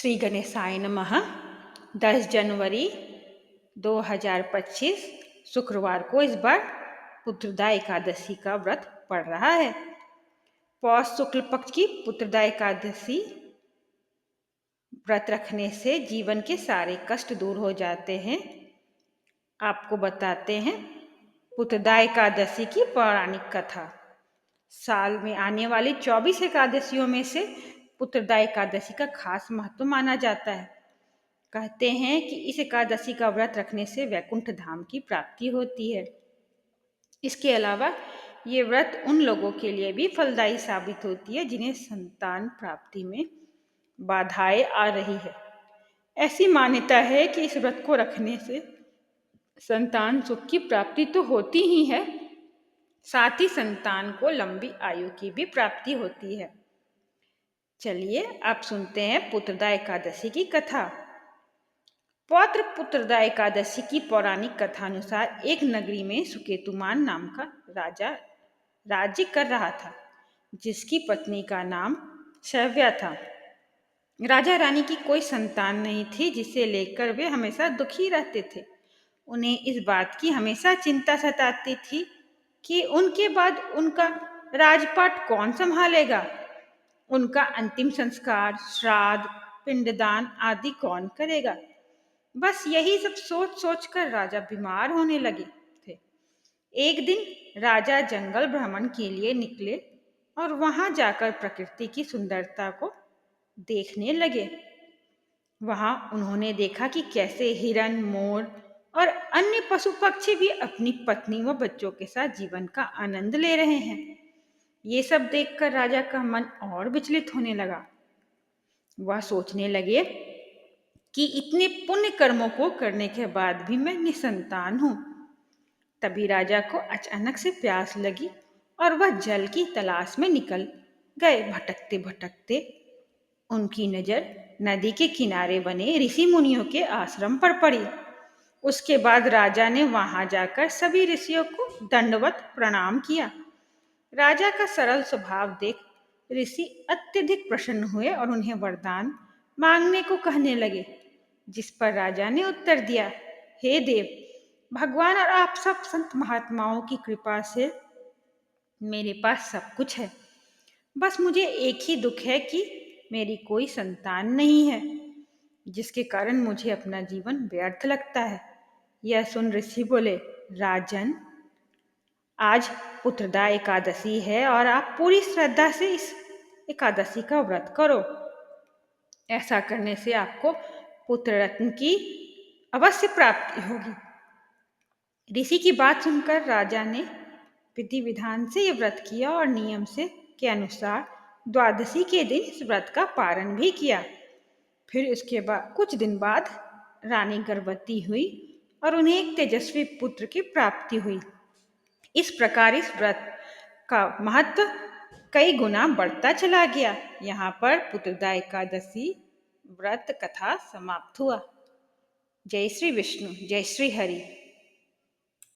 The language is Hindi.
श्री गणेशाय नमः। 10 जनवरी 2025 शुक्रवार को इस बार पुत्रदा एकादशी का व्रत पड़ रहा है। पौष शुक्ल पक्ष की पुत्रदा एकादशी व्रत रखने से जीवन के सारे कष्ट दूर हो जाते हैं। आपको बताते हैं पुत्रदा एकादशी की पौराणिक कथा। साल में आने वाली 24 एकादशियों में से पुत्रदा एकादशी का खास महत्व माना जाता है। कहते हैं कि इस एकादशी का व्रत रखने से वैकुंठ धाम की प्राप्ति होती है। इसके अलावा ये व्रत उन लोगों के लिए भी फलदायी साबित होती है जिन्हें संतान प्राप्ति में बाधाएं आ रही है। ऐसी मान्यता है कि इस व्रत को रखने से संतान सुख की प्राप्ति तो होती ही है, साथ ही संतान को लंबी आयु की भी प्राप्ति होती है। चलिए आप सुनते हैं पुत्रदा एकादशी की कथा। पौत्र पुत्रदा एकादशी की पौराणिक कथा अनुसार एक नगरी में सुकेतुमान नाम का राजा राज्य कर रहा था, जिसकी पत्नी का नाम शव्या था। राजा रानी की कोई संतान नहीं थी, जिसे लेकर वे हमेशा दुखी रहते थे। उन्हें इस बात की हमेशा चिंता सताती थी कि उनके बाद उनका राजपाट कौन संभालेगा, उनका अंतिम संस्कार, श्राद्ध, पिंडदान आदि कौन करेगा। बस यही सब सोच सोच कर राजा बीमार होने लगे थे। एक दिन राजा जंगल भ्रमण के लिए निकले और वहां जाकर प्रकृति की सुंदरता को देखने लगे। वहां उन्होंने देखा कि कैसे हिरन, मोर और अन्य पशु पक्षी भी अपनी पत्नी व बच्चों के साथ जीवन का आनंद ले रहे हैं। ये सब देखकर राजा का मन और विचलित होने लगा। वह सोचने लगे कि इतने पुण्य कर्मों को करने के बाद भी मैं निसंतान हूं। तभी राजा को अचानक से प्यास लगी और वह जल की तलाश में निकल गए। भटकते भटकते उनकी नजर नदी के किनारे बने ऋषि मुनियों के आश्रम पर पड़ी। उसके बाद राजा ने वहां जाकर सभी ऋषियों को दंडवत प्रणाम किया। राजा का सरल स्वभाव देख ऋषि अत्यधिक प्रसन्न हुए और उन्हें वरदान मांगने को कहने लगे, जिस पर राजा ने उत्तर दिया, हे देव, भगवान और आप सब संत महात्माओं की कृपा से मेरे पास सब कुछ है। बस मुझे एक ही दुख है कि मेरी कोई संतान नहीं है, जिसके कारण मुझे अपना जीवन व्यर्थ लगता है। यह सुन ऋषि बोले, राजन, आज पुत्रदा एकादशी है और आप पूरी श्रद्धा से इस एकादशी का व्रत करो। ऐसा करने से आपको पुत्र रत्न की अवश्य प्राप्ति होगी। ऋषि की बात सुनकर राजा ने विधि विधान से यह व्रत किया और नियम से के अनुसार द्वादशी के दिन इस व्रत का पारण भी किया। फिर इसके बाद कुछ दिन बाद रानी गर्भवती हुई और उन्हें एक तेजस्वी पुत्र की प्राप्ति हुई। इस प्रकार इस व्रत का महत्व कई गुना बढ़ता चला गया। यहाँ पर पुत्रदा एकादशी व्रत कथा समाप्त हुआ। जय श्री विष्णु, जय श्री हरि।